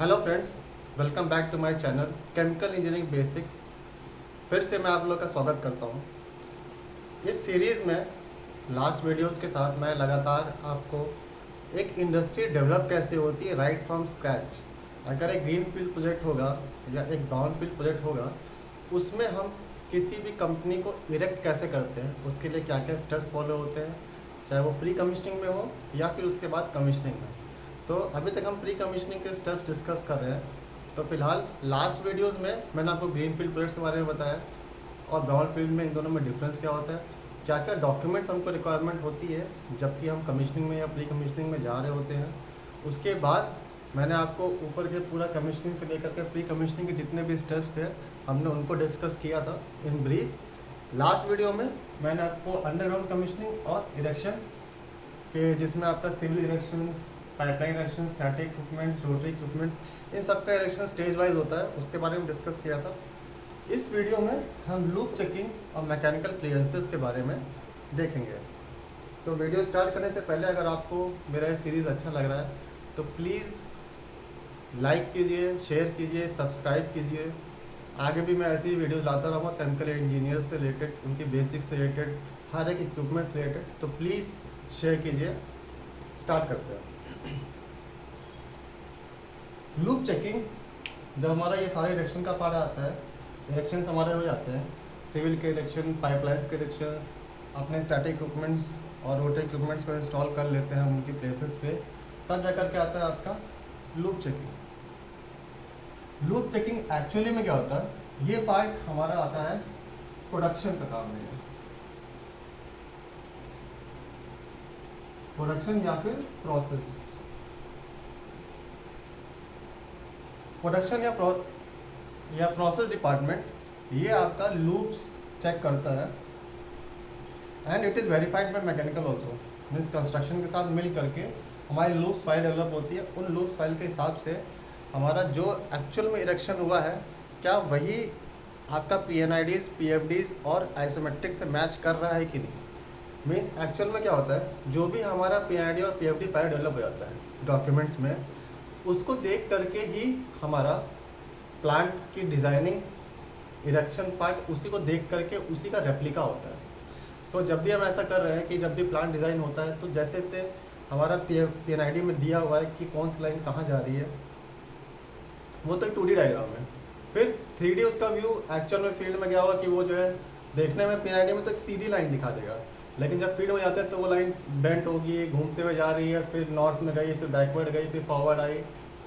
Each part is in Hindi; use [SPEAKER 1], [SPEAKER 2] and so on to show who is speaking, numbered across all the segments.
[SPEAKER 1] Hello friends, welcome back to my channel chemical engineering basics. फिर से मैं आप लोग का स्वागत करता हूँ। इस सीरीज़ में लास्ट वीडियोस के साथ मैं लगातार आपको एक इंडस्ट्री डेवलप कैसे होती है राइट फ्रॉम स्क्रैच। अगर एक ग्रीन फील्ड प्रोजेक्ट होगा या एक ब्राउन फील्ड प्रोजेक्ट होगा, उसमें हम किसी भी कंपनी को इरेक्ट कैसे करते हैं, उसके लिए क्या क्या स्टेप्स फॉलो होते हैं, चाहे वो प्री कमीशनिंग में हो या फिर उसके बाद कमीशनिंग में। तो अभी तक हम प्री कमीशनिंग के स्टेप्स डिस्कस कर रहे हैं। तो फिलहाल लास्ट वीडियोस में मैंने आपको ग्रीन फील्ड प्रोजेक्ट्स के बारे में बताया और ब्राउन फील्ड में इन दोनों में डिफरेंस क्या होता है, क्या क्या डॉक्यूमेंट्स हमको रिक्वायरमेंट होती है जबकि हम कमीशनिंग में या प्री कमीशनिंग में जा रहे होते हैं। उसके बाद मैंने आपको ऊपर के पूरा कमीशनिंग से लेकर के प्री कमीशनिंग के जितने भी स्टेप्स थे हमने उनको डिस्कस किया था इन ब्रीफ। लास्ट वीडियो में मैंने आपको अंडरग्राउंड कमीशनिंग और इरेक्शन के, जिसमें आपका civil erections, pipeline erection, static equipments, rotary equipments, इन सब का इरेक्शन स्टेज वाइज होता है, उसके बारे में डिस्कस किया था। इस वीडियो में हम लूप चेकिंग और मैकेनिकल क्लियरेंसेस के बारे में देखेंगे। तो वीडियो स्टार्ट करने से पहले अगर आपको मेरा ये सीरीज़ अच्छा लग रहा है तो प्लीज़ लाइक कीजिए, शेयर कीजिए, सब्सक्राइब कीजिए। आगे भी मैं ऐसी ही वीडियोज़ लाता रहूँगा केमिकल इंजीनियर से रिलेटेड, उनकी बेसिक्स से रिलेटेड, हर एक इक्विपमेंट से रिलेटेड। तो प्लीज़ शेयर कीजिए। स्टार्ट करते हैं। लूप चेकिंग, जब हमारा ये सारे इरेक्शन का पार्ट आता है, इरेक्शंस हमारे हो जाते हैं, सिविल के इरेक्शन, पाइपलाइंस के इरेक्शंस, अपने स्टैटिक इक्विपमेंट्स और रोटरी इक्विपमेंट्स को इंस्टॉल कर लेते हैं हम उनकी प्लेसेस पे, तब जाकर के आता है आपका loop checking. Loop checking actually में क्या होता है, ये पार्ट हमारा आता है प्रोडक्शन का काम में, प्रोडक्शन या फिर प्रोसेस। प्रोडक्शन या प्रोसेस डिपार्टमेंट ये आपका लूप्स चेक करता है and it is verified by mechanical also. Means construction के साथ मिल करके हमारी लूप्स फाइल डेवलप होती है। उन लूप्स फाइल के हिसाब से हमारा जो एक्चुअल में इरेक्शन हुआ है, क्या वही आपका PNIDs, PFDs और आइसोमेट्रिक से मैच कर रहा है कि नहीं। मीन्स एक्चुअल में क्या होता है, जो भी हमारा PNID और PFD फाइल डेवलप हो जाता है डॉक्यूमेंट्स में, उसको देख करके ही हमारा प्लांट की डिज़ाइनिंग, इरेक्शन पार्ट, उसी को देख करके उसी का रेप्लिका होता है। सो जब भी हम ऐसा कर रहे हैं कि जब भी प्लांट डिज़ाइन होता है तो जैसे से हमारा PNID में दिया हुआ है कि कौन सी लाइन कहाँ जा रही है, वो तो एक 2D डायग्राम है। फिर 3D उसका व्यू एक्चुअल में फील्ड में क्या होगा कि वो जो है देखने में PNID में तो एक सीधी लाइन दिखा देगा, लेकिन जब फील्ड में जाते हैं तो वो लाइन बेंट होगी, घूमते हुए जा रही है, फिर नॉर्थ में गई, फिर बैकवर्ड गई, फिर फॉरवर्ड आई,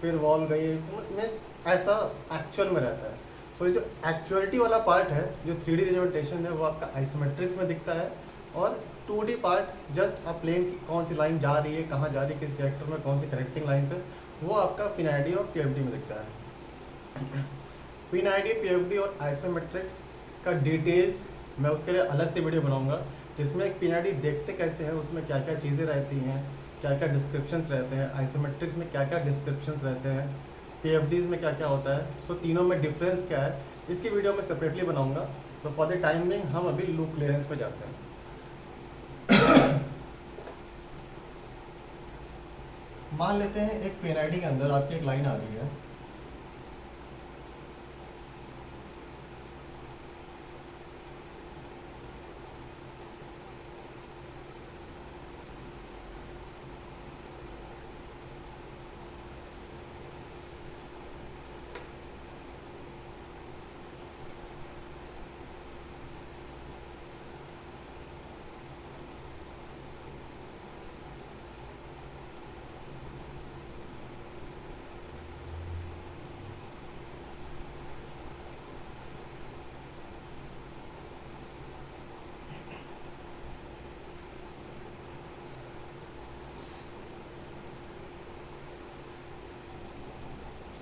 [SPEAKER 1] फिर वॉल गई। मीन्स ऐसा एक्चुअल में रहता है। सो ये जो एक्चुअलिटी वाला पार्ट है, जो 3D रिप्रेजेंटेशन है, वो आपका आइसोमेट्रिक्स में दिखता है। और 2D पार्ट जस्ट आप प्लेन की कौन सी लाइन जा रही है, कहाँ जा रही है, किस कैरेक्टर में कौन सी कनेक्टिंग लाइन है, वो आपका PNID और PFD में दिखता है। PNID, PFD और आइसोमेट्रिक्स का डिटेल्स मैं उसके लिए अलग से वीडियो बनाऊंगा, जिसमें एक PNID देखते कैसे हैं, उसमें क्या क्या चीज़ें रहती हैं, क्या क्या डिस्क्रिप्शंस रहते हैं, आइसोमेट्रिक्स में क्या क्या डिस्क्रिप्शंस रहते हैं, PFDs में क्या क्या होता है, सो तीनों में डिफरेंस क्या है, इसकी वीडियो मैं सेपरेटली बनाऊंगा। तो फॉर द टाइम बिंग हम अभी लूप क्लियरेंस पे जाते हैं। मान लेते हैं एक PNID के अंदर आपकी एक लाइन आ रही है,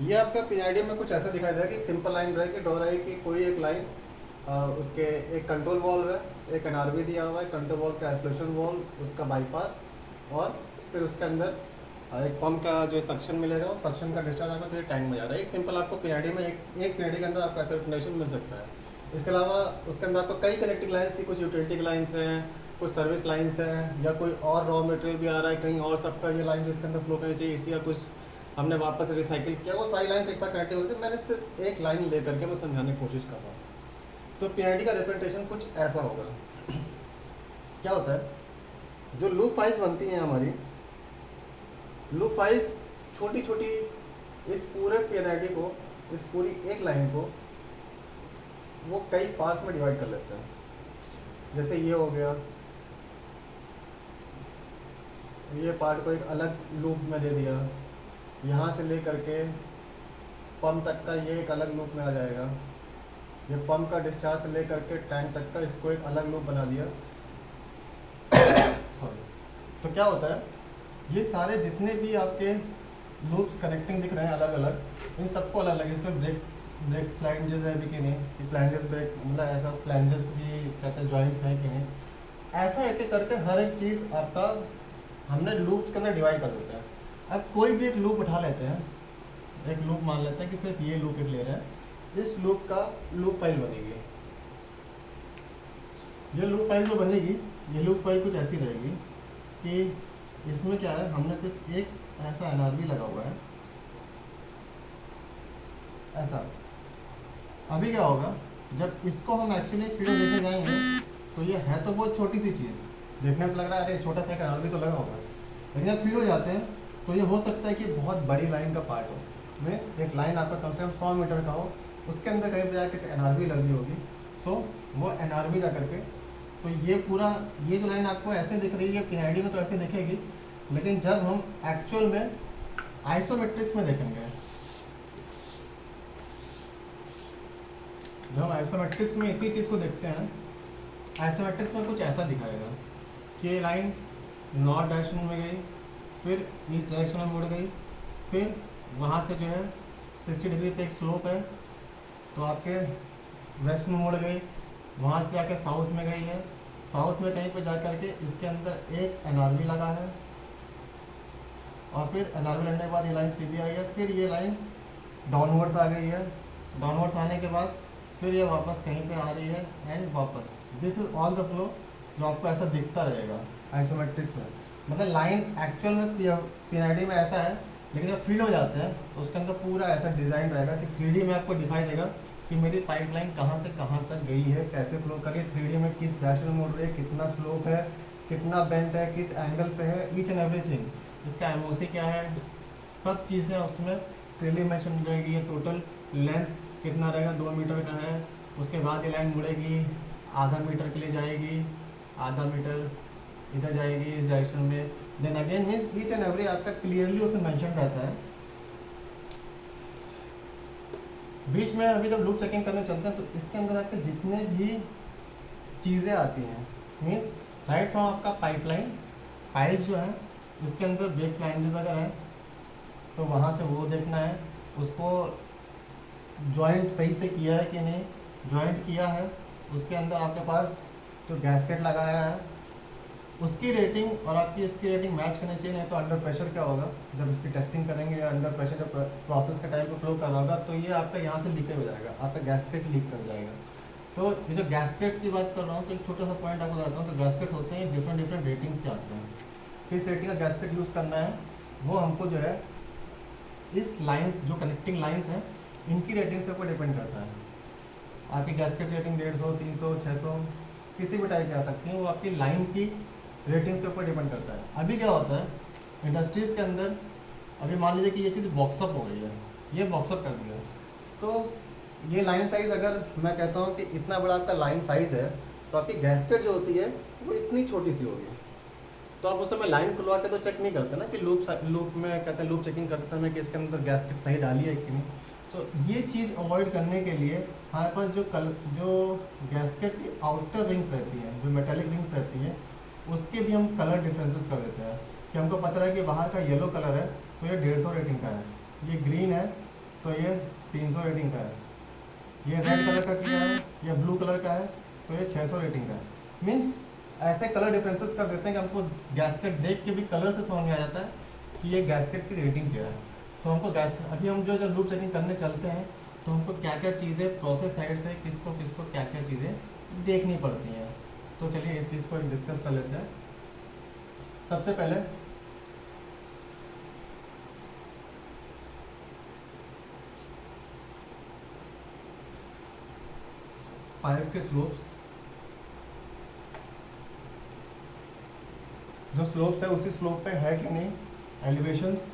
[SPEAKER 1] ये आपका PNID में कुछ ऐसा दिखाई देगा कि एक सिंपल लाइन रहेगी, ड्रॉ रहेगी, कोई एक लाइन, उसके एक कंट्रोल वॉल्व है, एक NRV दिया हुआ है, कंट्रोल वॉल्व का आइसोलेशन वॉल्व, उसका बाईपास, और फिर उसके अंदर एक पंप का जो सक्शन मिलेगा, वो सक्शन का डिस्चार्ज आपका तो टैंक में जा रहा है। एक सिंपल आपको PNID में एक PNID के अंदर आपका ऐसा रिप्रेजेंटेशन मिल सकता है। इसके अलावा उसके अंदर आपको कई कनेक्टिंग लाइन्स की, कुछ यूटिलिटी की लाइन्स हैं, कुछ सर्विस लाइन्स हैं, या कोई और रॉ मटेरियल भी आ रहा है कहीं और, सबका ये लाइन जो इसके अंदर फ्लो करनी चाहिए, इसी या कुछ हमने वापस रिसाइकिल किया, वो सारी लाइन एक साथ कनेक्ट होती है। मैंने सिर्फ एक लाइन ले करके मैं समझाने की कोशिश कर रहा हूँ। तो पीआईडी का रिप्रेजेंटेशन कुछ ऐसा होगा। क्या होता है, जो लूप फाइल्स बनती हैं हमारी, लूप फाइल्स छोटी छोटी, इस पूरे पीआईडी को, इस पूरी एक लाइन को वो कई पार्ट में डिवाइड कर लेते हैं। जैसे ये हो गया, ये पार्ट को एक अलग लूप में दे दिया, यहाँ से ले करके पंप तक का ये एक अलग लूप में आ जाएगा, ये पंप का डिस्चार्ज से ले करके टैंक तक का इसको एक अलग लूप बना दिया। सॉरी। तो क्या होता है, ये सारे जितने भी आपके लूप्स कनेक्टिंग दिख रहे हैं अलग अलग, इन सबको अलग अलग, इसमें ब्रेक ब्रेक फ्लैंजेस है भी कि नहीं, कि फ्लैंजेस ब्रेक मतलब ऐसा फ्लैंजेस भी कहते हैं, जॉइंट्स हैं कि नहीं, ऐसा एक एक करके हर एक चीज़ आपका हमने लूप्स के अंदर डिवाइड कर देता है। अब कोई भी एक लूप उठा लेते हैं, एक लूप मान लेते हैं कि सिर्फ ये लूप एक ले रहे हैं, इस लूप का लूप फाइल बनेगी। ये लूप फाइल जो बनेगी, ये लूप फाइल कुछ ऐसी रहेगी कि इसमें क्या है, हमने सिर्फ एक ऐसा एनआरबी लगा हुआ है ऐसा। अभी क्या होगा, जब इसको हम एक्चुअली वीडियो देखने जाएंगे तो ये है तो बहुत छोटी सी चीज़, देखने में लग रहा है अरे छोटा सा एनआरबी तो लगा होगा, लेकिन जब फील हो जाते हैं तो ये हो सकता है कि बहुत बड़ी लाइन का पार्ट हो। मीन्स एक लाइन आपका कम से कम 100 मीटर का हो, उसके अंदर कहीं पर जाकर एनआरबी लगी होगी। सो वो एनआरबी जा करके, तो ये पूरा, ये जो लाइन आपको ऐसे दिख रही है पीआईडी में तो ऐसे दिखेगी, लेकिन जब हम एक्चुअल में आइसोमेट्रिक्स में देखेंगे, जब हम आइसोमेट्रिक्स में इसी चीज़ को देखते हैं, आइसोमेट्रिक्स में कुछ ऐसा दिखाएगा कि ये लाइन नॉर्थ डायरेक्शन में गई, फिर ईस्ट डायरेक्शन में मुड़ गई, फिर वहाँ से जो है 60 डिग्री पे एक स्लोप है तो आपके वेस्ट में मुड़ गई, वहाँ से आके साउथ में गई है, साउथ में कहीं पे जा कर के इसके अंदर एक एनआरबी लगा है, और फिर एनआरबी लगने के बाद ये लाइन सीधी आई है, फिर ये लाइन डाउनवर्ड्स आ गई है, डाउनवर्ड्स आने के बाद फिर ये वापस कहीं पे आ रही है एंड वापस। This is all the flow जो आपको ऐसा दिखता रहेगा आइसोमेट्रिक्स में। मतलब लाइन एक्चुअल में पीआईडी में ऐसा है, लेकिन जब फील हो जाते हैं तो उसके अंदर पूरा ऐसा डिज़ाइन रहेगा कि 3D में आपको दिखाई देगा कि मेरी पाइपलाइन कहाँ से कहाँ तक गई है, कैसे फ्लो करी, 3D में किस डायरेक्शन में मुड़ रही है, कितना स्लोप है, कितना बेंड है, किस एंगल पे है, ईच एंड एवरीथिंग, इसका एमओसी क्या है, सब चीज़ें उसमें क्लियरली मेंशन रहेगी। ये टोटल लेंथ कितना रहेगा, 2 मीटर का है, उसके बाद ये लाइन मुड़ेगी, आधा मीटर के लिए जाएगी, आधा मीटर इधर जाएगी इस डायरेक्शन में, then again means each and every आपका क्लियरली उसमें मेंशन रहता है। बीच में अभी जब लूप चेकिंग करने चलते हैं तो इसके अंदर आपके जितने भी चीज़ें आती हैं, मीन्स राइट फ्रॉम आपका पाइपलाइन, पाइप जो है इसके अंदर ब्रेक फ्लैंजेस अगर है तो वहाँ से वो देखना है, उसको जॉइंट सही से किया है कि नहीं, जॉइंट किया है, उसके अंदर आपके पास जो गैस्केट लगाया है उसकी रेटिंग और आपकी इसकी रेटिंग मैच करनी चाहिए, नहीं तो अंडर प्रेशर क्या होगा, जब इसकी टेस्टिंग करेंगे या अंडर प्रेशर जब प्रोसेस के टाइम पे फ्लो कर रहा होगा तो ये आपका यहाँ से लीकेज हो जाएगा, आपका गैस्केट लीक कर जाएगा। तो ये जो गैस्केट्स की बात कर रहा हूँ तो एक छोटा सा पॉइंट आपको बताता हूँ। तो गैस्केट्स होते हैं डिफरेंट रेटिंग्स के आते हैं, किस रेटिंग का गैस्केट यूज़ करना है वो हमको जो है इस लाइन्स जो कनेक्टिंग लाइन्स हैं इनकी रेटिंग्स के ऊपर डिपेंड करता है। आपकी गैस्केट रेटिंग 150, 300, 600 किसी भी टाइप की आ सकती है, वो आपकी लाइन की रेटिंग्स के ऊपर डिपेंड करता है। अभी क्या होता है इंडस्ट्रीज़ के अंदर, अभी मान लीजिए कि ये चीज़ बॉक्सअप हो गई है, ये बॉक्सअप कर दिया, तो ये लाइन साइज़ अगर मैं कहता हूँ कि इतना बड़ा आपका लाइन साइज़ है तो आपकी गैस्केट जो होती है वो इतनी छोटी सी होगी। तो आप उस समय लाइन खुलवा के तो चेक नहीं करते ना कि लूप में कहते हैं लूप चेकिंग करते समय कि इसके अंदर गैस्केट सही डाली है कि नहीं। तो ये चीज़ अवॉइड करने के लिए हमारे पास जो गैस्केट की आउटर रिंग्स रहती हैं, जो मेटेलिक रिंग्स रहती हैं, उसके भी हम कलर डिफरेंसेस कर देते हैं कि हमको पता है कि बाहर का येलो कलर है तो ये 150 रेटिंग का है, ये ग्रीन है तो ये 300 रेटिंग का है, ये रेड कलर का किया है, ये ब्लू कलर का है तो ये 600 रेटिंग का है। मीन्स ऐसे कलर डिफरेंसेस कर देते हैं कि हमको गैस्केट देख के भी कलर से समझ में आ जाता है कि ये गैस्केट की रेटिंग क्या है। तो हमको गैस्केट, अभी हम जो जब लूप चेकिंग करने चलते हैं तो हमको क्या क्या चीज़ें प्रोसेस साइड से किसको किसको क्या क्या चीज़ें देखनी पड़ती हैं। तो चलिए इस चीज़ को डिस्कस कर लेते हैं। सबसे पहले पाइप के स्लोप्स, जो स्लोप्स है उसी स्लोप पे है कि नहीं, एलिवेशंस,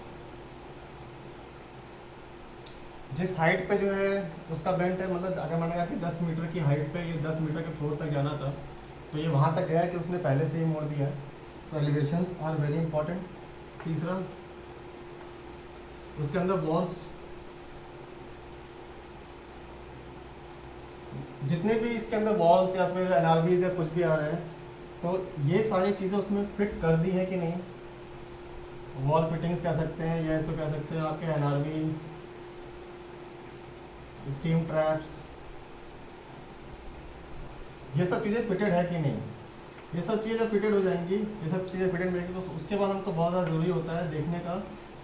[SPEAKER 1] जिस हाइट पे जो है उसका बेंट है, मतलब अगर मैंने कहा कि 10 मीटर की हाइट पे ये 10 मीटर के फ्लोर तक जाना था, तो ये वहाँ तक गया कि उसने पहले से ही मोड़ दिया है, तो एलिवेशंस आर वेरी इंपॉर्टेंट। तीसरा, उसके अंदर वॉल्स, जितने भी इसके अंदर वॉल्स या फिर एनआरबीज या कुछ भी आ रहे हैं, तो ये सारी चीज़ें उसमें फिट कर दी है कि नहीं, वॉल फिटिंग्स कह सकते हैं या इसको कह सकते हैं आपके एनआरबी, स्टीम ट्रैप्स, ये सब चीज़ें फिटेड है कि नहीं। ये सब चीज़ें जब फिटेड हो जाएंगी, ये सब चीज़ें फिटेड मिलेंगी, तो उसके बाद हमको बहुत ज़्यादा ज़रूरी होता है देखने का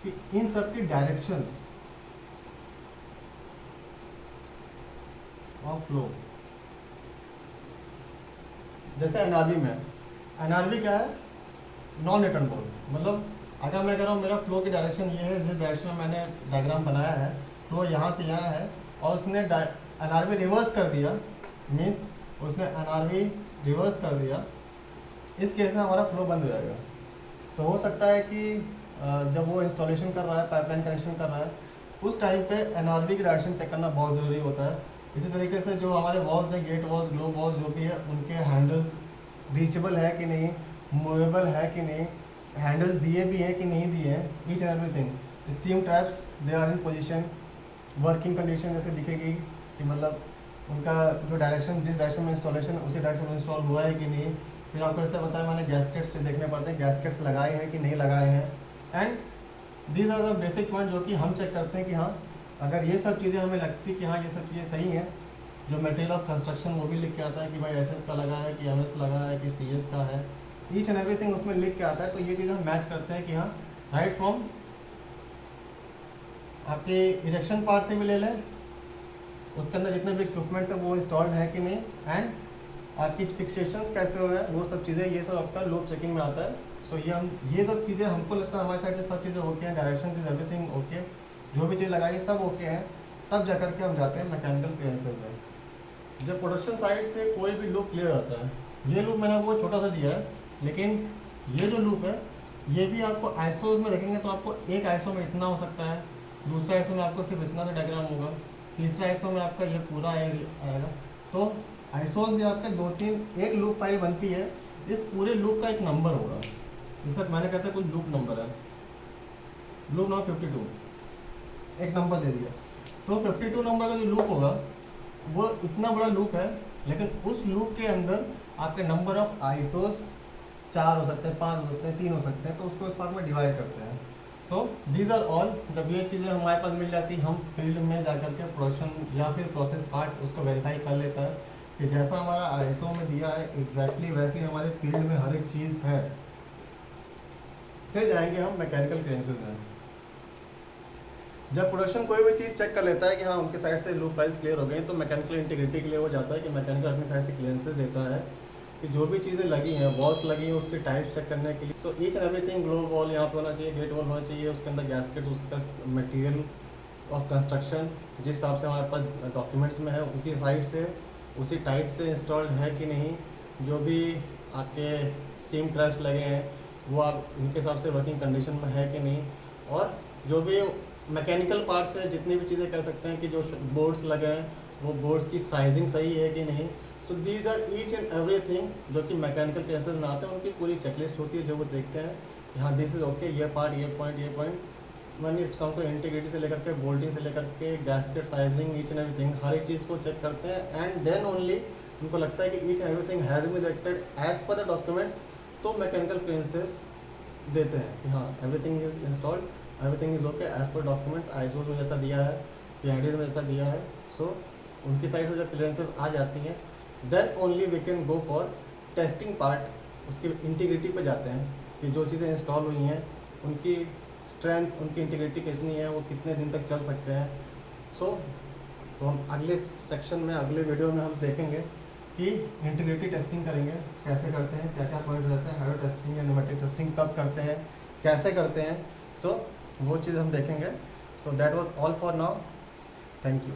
[SPEAKER 1] कि इन सब की डायरेक्शंस ऑफ फ्लो। जैसे एनआरबी में, एनआरबी क्या है, नॉन रिटर्न बॉल, मतलब अगर मैं कह रहा हूँ मेरा फ्लो की डायरेक्शन ये है, जिस डायरेक्शन में मैंने डायग्राम बनाया है, फ्लो यहाँ से यहाँ है, और उसने एनआरबी रिवर्स कर दिया, मीन्स उसने एनआरबी रिवर्स कर दिया, इस केस में हमारा फ्लो बंद हो जाएगा। तो हो सकता है कि जब वो इंस्टॉलेशन कर रहा है, पाइपलाइन कनेक्शन कर रहा है, उस टाइम पे एनआरबी की डायरेक्शन चेक करना बहुत ज़रूरी होता है। इसी तरीके से जो हमारे वॉल्स हैं, गेट वॉल्स, ग्लो वॉल्स, जो भी है, उनके हैंडल्स रीचेबल है कि नहीं, मूवेबल है कि नहीं, हैंडल्स दिए भी हैं कि नहीं दिए हैं, each and everything. Steam traps, they are in position, working condition जैसे दिखेगी कि मतलब उनका जो डायरेक्शन, जिस डायरेक्शन में इंस्टॉलेशन उसी डायरेक्शन में इंस्टॉल हुआ है कि नहीं। फिर आपको ऐसा बताया मैंने, गैसकेट्स देखने पड़ते हैं, गैसकेट्स लगाए हैं कि नहीं लगाए हैं, and these are the basic point जो कि हम चेक करते हैं कि हाँ, अगर ये सब चीज़ें हमें लगती कि हाँ ये सब चीज़ें सही हैं, जो मटेरियल ऑफ कंस्ट्रक्शन वो भी लिख के आता है कि भाई एसएस का लगा है कि एमएस लगा है कि सीएस का है, ईच एंड एवरीथिंग उसमें लिख के आता है। तो ये चीज़ हम मैच करते हैं कि हाँ, राइट फ्रॉम आपके इरेक्शन पार्ट से भी ले लें, उसके अंदर जितने भी इक्विपमेंट्स हैं वो इंस्टॉल्ड है कि नहीं, एंड आपकी फिक्सेशंस कैसे हो रहे हैं, वो सब चीज़ें, ये सब आपका लूप चेकिंग में आता है। सो ये सब चीज़ें हमको लगता है हमारी साइड से सब चीज़ें ओके हैं, डायरेक्शन इज एवरीथिंग ओके, जो भी चीज़ लगाई सब ओके है, तब जा करके हम जाते हैं मैकेनिकल क्लियरेंसेज में। जब प्रोडक्शन साइड से कोई भी लूप क्लियर आता है, ये लूप मैंने वो छोटा सा दिया है, लेकिन ये जो लूप है ये भी आपको आइसोज में देखेंगे तो आपको एक आइसो में इतना हो सकता है, दूसरा आइसो में आपको सिर्फ इतना सा डायग्राम होगा, तीसरा आइसो में आपका ये पूरा आएगा। तो आइसोज में आपके 2-3 एक लूप फाइल बनती है, इस पूरे लूप का एक नंबर होगा, जैसे मैंने कहता है कुछ लूप नंबर है, लूप नंबर 52, एक नंबर दे दिया। तो 52 नंबर का जो लूप होगा वो इतना बड़ा लूप है, लेकिन उस लूप के अंदर आपके नंबर ऑफ आइसोस 4 हो सकते हैं, 5 हो सकते हैं, 3 हो सकते हैं, तो उसको इस पार्ट में डिवाइड करते हैं। सो दीज आर ऑल, जब ये चीज़ें हमारे पास मिल जाती, हम फील्ड में जा करके प्रोडक्शन या फिर प्रोसेस पार्ट उसको वेरीफाई कर लेता है कि जैसा हमारा आईएसओ में दिया है एग्जैक्टली वैसे ही हमारे फील्ड में हर एक चीज़ है। फिर जाएंगे हम मैकेनिकल क्लियरेंसेज में। जब प्रोडक्शन कोई भी चीज़ चेक कर लेता है कि हाँ उनके साइड से लूप फाइल्स क्लियर हो गई, तो मैकेनिकल इंटीग्रिटी के लिए वो जाता है कि मैकेनिकल अपनी साइड से क्लियरेंसेज देता है कि जो भी चीज़ें लगी हैं, वॉल्स लगी हैं, उसके टाइप चेक करने के लिए। So each and everything, glow wall यहाँ पे होना चाहिए, गेट वॉल होना चाहिए, उसके अंदर गैसकेट, उसका मटेरियल ऑफ कंस्ट्रक्शन जिस हिसाब से हमारे पास डॉक्यूमेंट्स में है उसी साइड से उसी टाइप से इंस्टॉल्ड है कि नहीं, जो भी आपके स्टीम ट्रैप्स लगे हैं वो आप उनके हिसाब से वर्किंग कंडीशन में है कि नहीं, और जो भी मैकेनिकल पार्ट से जितनी भी चीज़ें कह सकते हैं कि जो बोर्ड्स लगे हैं वो बोर्ड्स की साइजिंग सही है कि नहीं। So these are each and everything जो कि मैकेनिकल क्लियरेंसेज में आते हैं, उनकी पूरी चेकलिस्ट होती है जो वो देखते हैं कि हाँ दिस इज़ ओके, ये पार्ट, ये point one it's come to integrity से लेकर के बोल्टिंग से लेकर के gasket sizing, each and everything, हर एक चीज़ को चेक करते हैं, एंड देन ओनली उनको लगता है कि each and everything has been directed as per the documents, तो मैकेनिकल क्लियरेंसेज देते हैं कि हाँ everything is installed, everything is okay as per documents, ISO में जैसा दिया है, पीआईडी में जैसा दिया है। सो उनकी साइड से जब क्लियरेंसेज आ जाती हैं, then only we can go for testing part. उसकी इंटीग्रिटी पे जाते हैं कि जो चीज़ें इंस्टॉल हुई हैं उनकी स्ट्रेंथ, उनकी इंटीग्रिटी कितनी है, वो कितने दिन तक चल सकते हैं। तो हम अगले सेक्शन में, अगले वीडियो में हम देखेंगे कि इंटीग्रिटी टेस्टिंग करेंगे, कैसे करते हैं, क्या क्या पॉइंट रहते हैं, हार्डवेयर टेस्टिंग या न्यूमेटिक टेस्टिंग कब करते हैं, कैसे करते हैं। सो वो चीज़ हम देखेंगे। So that was all for now, thank you.